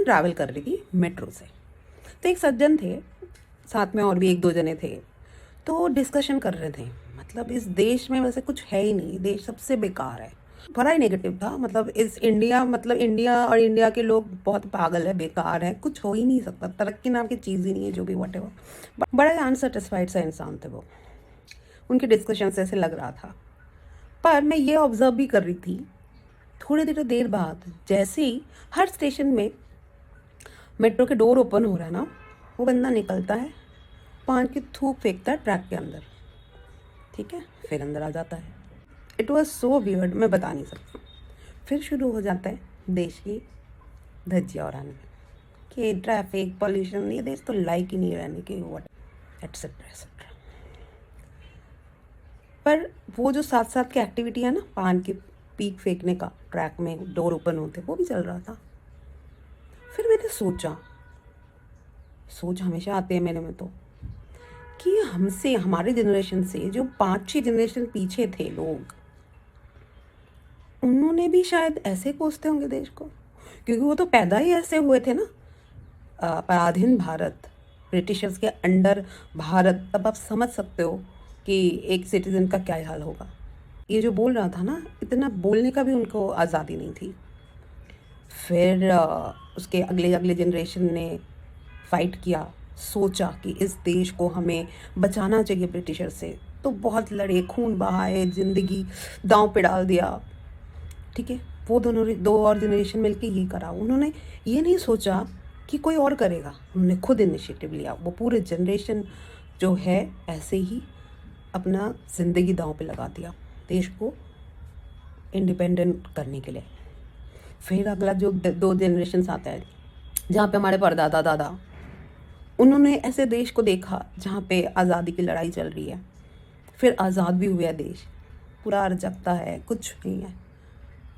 Travel कर रही थी मेट्रो से, तो एक सज्जन थे, साथ में और भी एक दो जने थे, तो डिस्कशन कर रहे थे, मतलब इस देश में वैसे कुछ है ही नहीं, देश सबसे बेकार है। बड़ा ही नेगेटिव था, मतलब इस इंडिया, मतलब इंडिया और इंडिया के लोग बहुत पागल है, बेकार है, कुछ हो ही नहीं सकता, तरक्की नाम की चीज़ ही नहीं है, जो भी व्हाटएवर। बड़ा ही अनसेटिस्फाइड सा इंसान थे वो, उनके डिस्कशन से ऐसे लग रहा था। पर मैं ये ऑब्जर्व भी कर रही थी, थोड़ी देर बाद जैसे ही हर स्टेशन में मेट्रो के डोर ओपन हो रहा है ना, वो बंदा निकलता है, पान की थूक फेंकता है ट्रैक के अंदर, ठीक है, फिर अंदर आ जाता है। इट वॉज सो वियर्ड, मैं बता नहीं सकती। फिर शुरू हो जाता है देश की धज्जियाँ उड़ाने कि ट्रैफिक पॉल्यूशन, ये देश तो लाइक ही नहीं रहने के, वट एट्सेट्रा एट्सेट्रा। पर वो जो साथ साथ की एक्टिविटी है ना, पान की पीक फेंकने का, ट्रैक में डोर ओपन होते, वो भी चल रहा था। फिर मैंने सोच हमेशा आते हैं मेरे में तो, कि हमसे, हमारे जनरेशन से जो 5-6 जनरेशन पीछे थे लोग, उन्होंने भी शायद ऐसे कोसते होंगे देश को, क्योंकि वो तो पैदा ही ऐसे हुए थे ना, पराधीन भारत, ब्रिटिशर्स के अंडर भारत। तब आप समझ सकते हो कि एक सिटीजन का क्या हाल होगा। ये जो बोल रहा था ना, इतना बोलने का भी उनको आज़ादी नहीं थी। फिर उसके अगले अगले जनरेशन ने फाइट किया, सोचा कि इस देश को हमें बचाना चाहिए ब्रिटिशर से, तो बहुत लड़े, खून बहाए, ज़िंदगी दांव पे डाल दिया, ठीक है। वो दोनों दो और जनरेशन मिलके ये करा, उन्होंने ये नहीं सोचा कि कोई और करेगा, उन्होंने खुद इनिशिएटिव लिया। वो पूरे जनरेशन जो है ऐसे ही अपना ज़िंदगी दांव पे लगा दिया देश को इंडिपेंडेंट करने के लिए। फिर अगला जो 2 जनरेशन आता है, जहाँ पे हमारे परदादा दादा, उन्होंने ऐसे देश को देखा जहाँ पे आज़ादी की लड़ाई चल रही है, फिर आज़ाद भी हुआ देश, पूरा अराजकता है, कुछ नहीं है,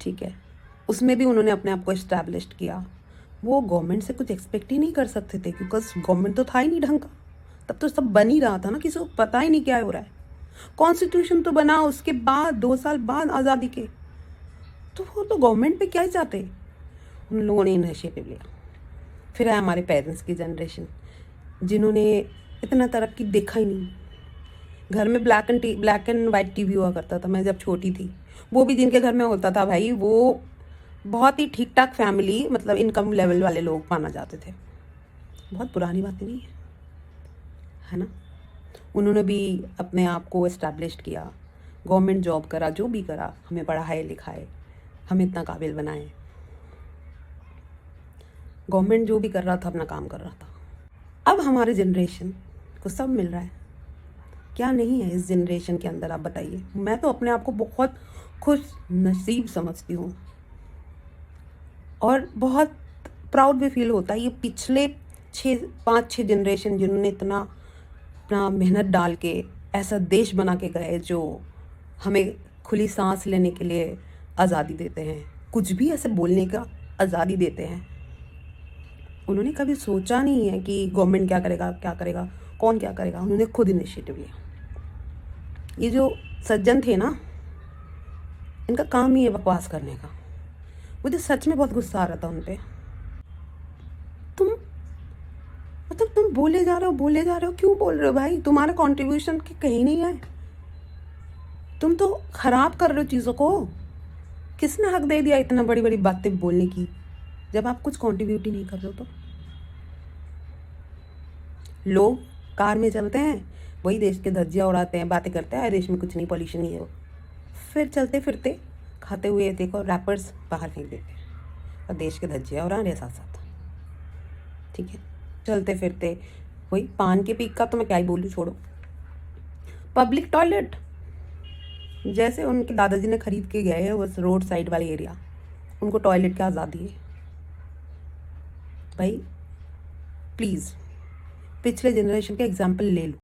ठीक है। उसमें भी उन्होंने अपने आप को इस्टेब्लिश किया। वो गवर्नमेंट से कुछ एक्सपेक्ट ही नहीं कर सकते थे, क्योंकि गवर्नमेंट तो था ही नहीं ढंग का, तब तो सब बन ही रहा था ना, किसी को पता ही नहीं क्या हो रहा है। कॉन्स्टिट्यूशन तो बना उसके बाद, 2 साल बाद आज़ादी के, तो वो तो गवर्नमेंट पे क्या ही चाहते। उन लोगों ने इनिशिएटिव लिया। फिर है हमारे पेरेंट्स की जनरेशन, जिन्होंने इतना तरक्की देखा ही नहीं। घर में ब्लैक एंड वाइट टीवी हुआ करता था, मैं जब छोटी थी, वो भी जिनके घर में होता था भाई, वो बहुत ही ठीक ठाक फैमिली, मतलब इनकम लेवल वाले लोग माना जाते थे। बहुत पुरानी बातें नहीं है ना। उन्होंने भी अपने आप को इस्टेब्लिश किया, गवर्नमेंट जॉब करा, जो भी करा, हमें पढ़ाए लिखाए, हमें इतना काबिल बनाए। गवर्नमेंट जो भी कर रहा था अपना काम कर रहा था। अब हमारे जनरेशन को सब मिल रहा है, क्या नहीं है इस जनरेशन के अंदर, आप बताइए। मैं तो अपने आप को बहुत खुश नसीब समझती हूँ और बहुत प्राउड भी फील होता है। ये पिछले 5-6 जनरेशन जिन्होंने इतना अपना मेहनत डाल के ऐसा देश बना के गए, जो हमें खुली सांस लेने के लिए आज़ादी देते हैं, कुछ भी ऐसे बोलने का आज़ादी देते हैं। उन्होंने कभी सोचा नहीं है कि गवर्नमेंट क्या करेगा, कौन क्या करेगा, उन्होंने खुद इनिशिएटिव लिया। ये जो सज्जन थे ना, इनका काम ही है बकवास करने का। मुझे सच में बहुत गुस्सा आ रहा था उन पे। तुम मतलब तुम बोले जा रहे हो, क्यों बोल रहे हो भाई? तुम्हारा कंट्रीब्यूशन कहीं नहीं है, तुम तो खराब कर रहे हो चीज़ों को। किसने हक दे दिया इतना बड़ी बड़ी बातें बोलने की, जब आप कुछ कंट्रीब्यूट ही नहीं कर रहे हो? तो लोग कार में चलते हैं, वही देश के धज्जियाँ उड़ाते हैं, बातें करते हैं, देश में कुछ नहीं, पॉल्यूशन नहीं है, फिर चलते फिरते खाते हुए देखो रैपर्स बाहर फेंक देते हैं और देश के धज्जियाँ उड़ा रहे साथ साथ, ठीक है। चलते फिरते वही पान के पीक का तो मैं क्या ही बोलूँ, छोड़ो। पब्लिक टॉयलेट जैसे उनके दादाजी ने खरीद के गए हैं, बस रोड साइड वाले एरिया, उनको टॉयलेट की आज़ादी है भाई। प्लीज़ पिछले जनरेशन के एग्जाम्पल ले लो।